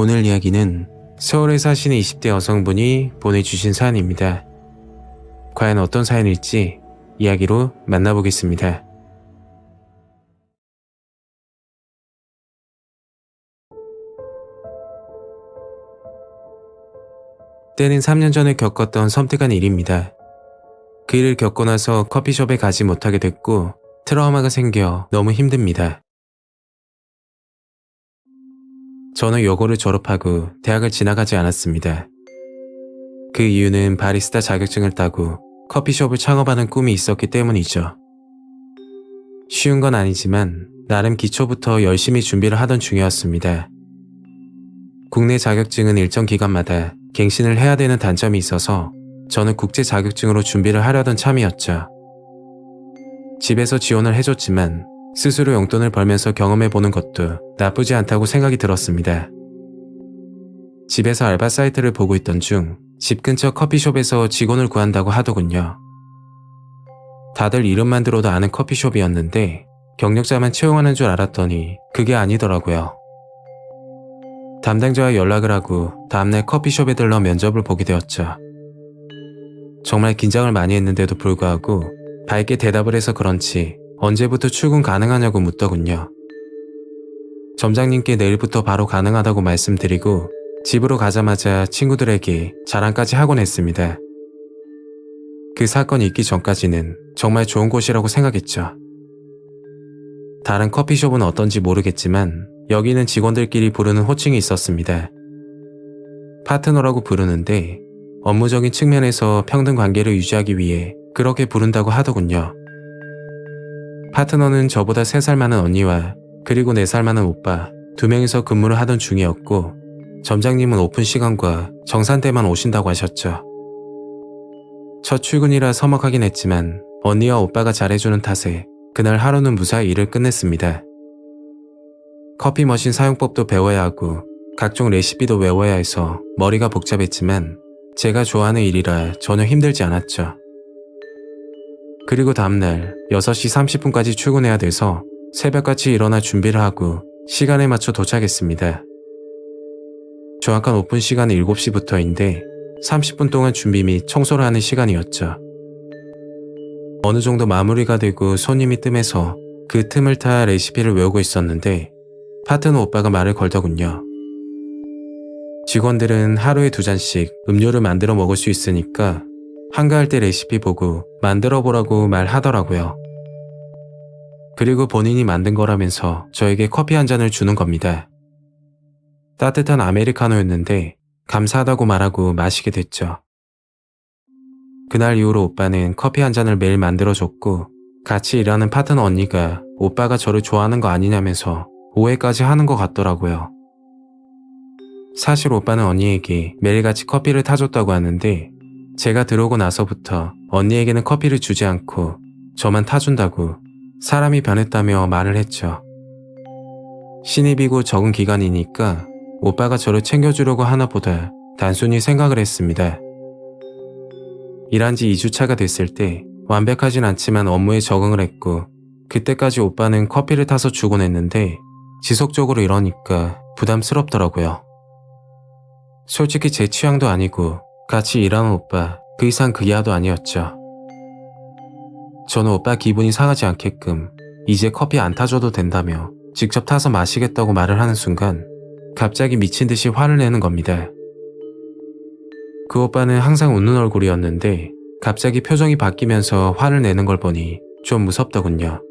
오늘 이야기는 서울에 사시는 20대 여성분이 보내주신 사연입니다. 과연 어떤 사연일지 이야기로 만나보겠습니다. 때는 3년 전에 겪었던 섬뜩한 일입니다. 그 일을 겪고 나서 커피숍에 가지 못하게 됐고 트라우마가 생겨 너무 힘듭니다. 저는 여고를 졸업하고 대학을 진학하지 않았습니다. 그 이유는 바리스타 자격증을 따고 커피숍을 창업하는 꿈이 있었기 때문이죠. 쉬운 건 아니지만 나름 기초부터 열심히 준비를 하던 중이었습니다. 국내 자격증은 일정 기간마다 갱신을 해야 되는 단점이 있어서 저는 국제 자격증으로 준비를 하려던 참이었죠. 집에서 지원을 해줬지만 스스로 용돈을 벌면서 경험해보는 것도 나쁘지 않다고 생각이 들었습니다. 집에서 알바 사이트를 보고 있던 중 집 근처 커피숍에서 직원을 구한다고 하더군요. 다들 이름만 들어도 아는 커피숍이었는데 경력자만 채용하는 줄 알았더니 그게 아니더라고요. 담당자와 연락을 하고 다음날 커피숍에 들러 면접을 보게 되었죠. 정말 긴장을 많이 했는데도 불구하고 밝게 대답을 해서 그런지 언제부터 출근 가능하냐고 묻더군요. 점장님께 내일부터 바로 가능하다고 말씀드리고 집으로 가자마자 친구들에게 자랑까지 하곤 했습니다. 그 사건이 있기 전까지는 정말 좋은 곳이라고 생각했죠. 다른 커피숍은 어떤지 모르겠지만 여기는 직원들끼리 부르는 호칭이 있었습니다. 파트너라고 부르는데 업무적인 측면에서 평등 관계를 유지하기 위해 그렇게 부른다고 하더군요. 파트너는 저보다 3살 많은 언니와 그리고 4살 많은 오빠 2명이서 근무를 하던 중이었고 점장님은 오픈 시간과 정산 때만 오신다고 하셨죠. 첫 출근이라 서먹하긴 했지만 언니와 오빠가 잘해주는 탓에 그날 하루는 무사히 일을 끝냈습니다. 커피 머신 사용법도 배워야 하고 각종 레시피도 외워야 해서 머리가 복잡했지만 제가 좋아하는 일이라 전혀 힘들지 않았죠. 그리고 다음날 6시 30분까지 출근해야 돼서 새벽같이 일어나 준비를 하고 시간에 맞춰 도착했습니다. 정확한 오픈 시간은 7시부터인데 30분 동안 준비 및 청소를 하는 시간이었죠. 어느 정도 마무리가 되고 손님이 뜸해서 그 틈을 타 레시피를 외우고 있었는데 파트너 오빠가 말을 걸더군요. 직원들은 하루에 2잔씩 음료를 만들어 먹을 수 있으니까 한가할 때 레시피 보고 만들어 보라고 말하더라고요. 그리고 본인이 만든 거라면서 저에게 커피 한 잔을 주는 겁니다. 따뜻한 아메리카노였는데 감사하다고 말하고 마시게 됐죠. 그날 이후로 오빠는 커피 한 잔을 매일 만들어줬고 같이 일하는 파트너 언니가 오빠가 저를 좋아하는 거 아니냐면서 오해까지 하는 것 같더라고요. 사실 오빠는 언니에게 매일같이 커피를 타줬다고 하는데 제가 들어오고 나서부터 언니에게는 커피를 주지 않고 저만 타준다고 사람이 변했다며 말을 했죠. 신입이고 적은 기간이니까 오빠가 저를 챙겨주려고 하나 보다 단순히 생각을 했습니다. 일한 지 2주차가 됐을 때 완벽하진 않지만 업무에 적응을 했고 그때까지 오빠는 커피를 타서 주곤 했는데 지속적으로 이러니까 부담스럽더라고요. 솔직히 제 취향도 아니고 같이 일하는 오빠 그 이상 그 이하도 아니었죠. 저는 오빠 기분이 상하지 않게끔 이제 커피 안 타줘도 된다며 직접 타서 마시겠다고 말을 하는 순간 갑자기 미친 듯이 화를 내는 겁니다. 그 오빠는 항상 웃는 얼굴이었는데 갑자기 표정이 바뀌면서 화를 내는 걸 보니 좀 무섭더군요.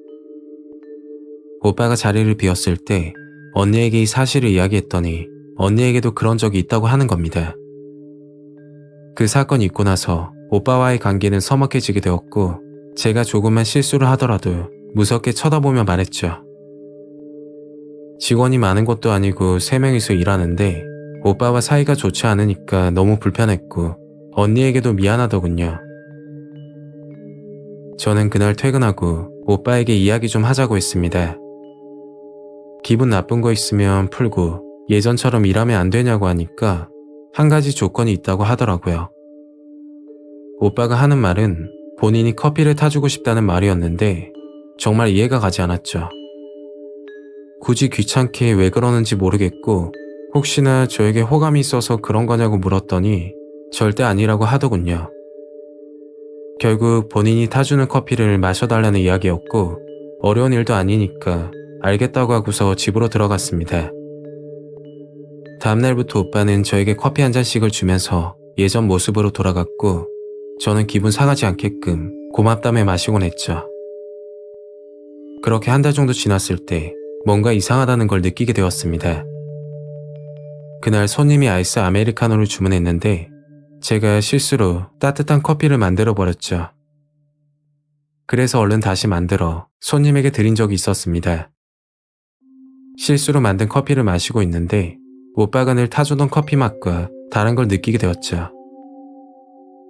오빠가 자리를 비웠을 때 언니에게 이 사실을 이야기했더니 언니에게도 그런 적이 있다고 하는 겁니다. 그 사건이 있고 나서 오빠와의 관계는 서먹해지게 되었고 제가 조금만 실수를 하더라도 무섭게 쳐다보며 말했죠. 직원이 많은 것도 아니고 3명이서 일하는데 오빠와 사이가 좋지 않으니까 너무 불편했고 언니에게도 미안하더군요. 저는 그날 퇴근하고 오빠에게 이야기 좀 하자고 했습니다. 기분 나쁜 거 있으면 풀고 예전처럼 일하면 안 되냐고 하니까 한 가지 조건이 있다고 하더라고요. 오빠가 하는 말은 본인이 커피를 타주고 싶다는 말이었는데 정말 이해가 가지 않았죠. 굳이 귀찮게 왜 그러는지 모르겠고 혹시나 저에게 호감이 있어서 그런 거냐고 물었더니 절대 아니라고 하더군요. 결국 본인이 타주는 커피를 마셔달라는 이야기였고 어려운 일도 아니니까 알겠다고 하고서 집으로 들어갔습니다. 다음날부터 오빠는 저에게 커피 한 잔씩을 주면서 예전 모습으로 돌아갔고 저는 기분 상하지 않게끔 고맙다며 마시곤 했죠. 그렇게 한 달 정도 지났을 때 뭔가 이상하다는 걸 느끼게 되었습니다. 그날 손님이 아이스 아메리카노를 주문했는데 제가 실수로 따뜻한 커피를 만들어 버렸죠. 그래서 얼른 다시 만들어 손님에게 드린 적이 있었습니다. 실수로 만든 커피를 마시고 있는데 오빠가 늘 타주던 커피 맛과 다른 걸 느끼게 되었죠.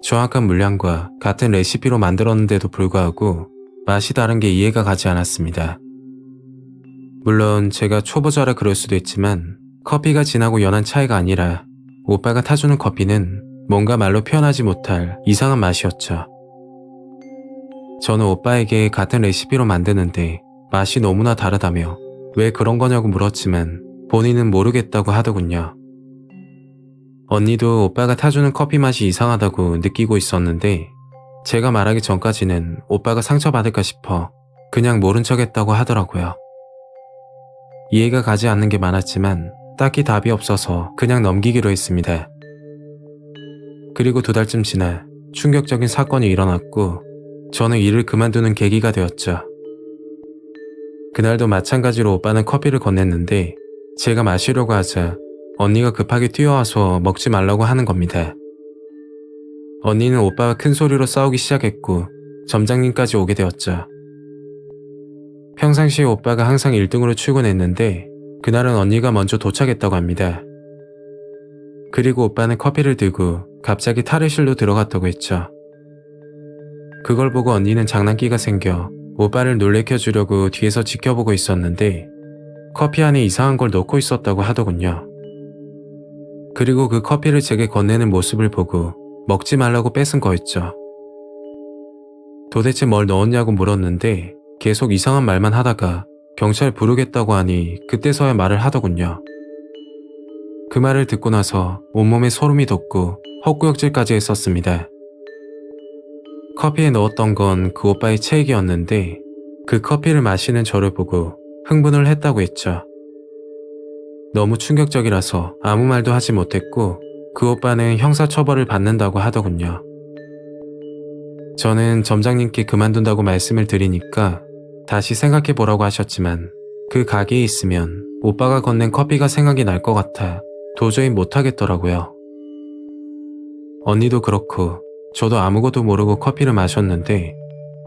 정확한 물량과 같은 레시피로 만들었는데도 불구하고 맛이 다른 게 이해가 가지 않았습니다. 물론 제가 초보자라 그럴 수도 있지만 커피가 진하고 연한 차이가 아니라 오빠가 타주는 커피는 뭔가 말로 표현하지 못할 이상한 맛이었죠. 저는 오빠에게 같은 레시피로 만드는데 맛이 너무나 다르다며 왜 그런 거냐고 물었지만 본인은 모르겠다고 하더군요. 언니도 오빠가 타주는 커피 맛이 이상하다고 느끼고 있었는데 제가 말하기 전까지는 오빠가 상처받을까 싶어 그냥 모른 척 했다고 하더라고요. 이해가 가지 않는 게 많았지만 딱히 답이 없어서 그냥 넘기기로 했습니다. 그리고 2달쯤 지나 충격적인 사건이 일어났고 저는 일을 그만두는 계기가 되었죠. 그날도 마찬가지로 오빠는 커피를 건넸는데 제가 마시려고 하자 언니가 급하게 뛰어와서 먹지 말라고 하는 겁니다. 언니는 오빠와 큰 소리로 싸우기 시작했고 점장님까지 오게 되었죠. 평상시에 오빠가 항상 1등으로 출근했는데 그날은 언니가 먼저 도착했다고 합니다. 그리고 오빠는 커피를 들고 갑자기 탈의실로 들어갔다고 했죠. 그걸 보고 언니는 장난기가 생겨 오빠를 놀래켜 주려고 뒤에서 지켜보고 있었는데 커피 안에 이상한 걸 넣고 있었다고 하더군요. 그리고 그 커피를 제게 건네는 모습을 보고 먹지 말라고 뺏은 거였죠. 도대체 뭘 넣었냐고 물었는데 계속 이상한 말만 하다가 경찰 부르겠다고 하니 그때서야 말을 하더군요. 그 말을 듣고 나서 온몸에 소름이 돋고 헛구역질까지 했었습니다. 커피에 넣었던 건 그 오빠의 체액이었는데 그 커피를 마시는 저를 보고 흥분을 했다고 했죠. 너무 충격적이라서 아무 말도 하지 못했고 그 오빠는 형사처벌을 받는다고 하더군요. 저는 점장님께 그만둔다고 말씀을 드리니까 다시 생각해보라고 하셨지만 그 가게에 있으면 오빠가 건넨 커피가 생각이 날 것 같아 도저히 못하겠더라고요. 언니도 그렇고 저도 아무것도 모르고 커피를 마셨는데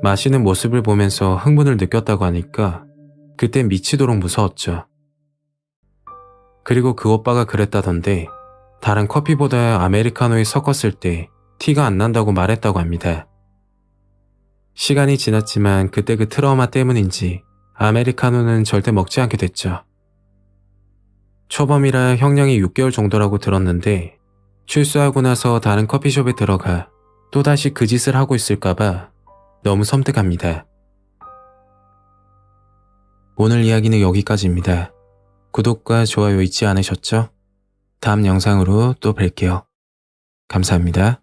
마시는 모습을 보면서 흥분을 느꼈다고 하니까 그때 미치도록 무서웠죠. 그리고 그 오빠가 그랬다던데 다른 커피보다 아메리카노에 섞었을 때 티가 안 난다고 말했다고 합니다. 시간이 지났지만 그때 그 트라우마 때문인지 아메리카노는 절대 먹지 않게 됐죠. 초범이라 형량이 6개월 정도라고 들었는데 출소하고 나서 다른 커피숍에 들어가 또다시 그 짓을 하고 있을까봐 너무 섬뜩합니다. 오늘 이야기는 여기까지입니다. 구독과 좋아요 잊지 않으셨죠? 다음 영상으로 또 뵐게요. 감사합니다.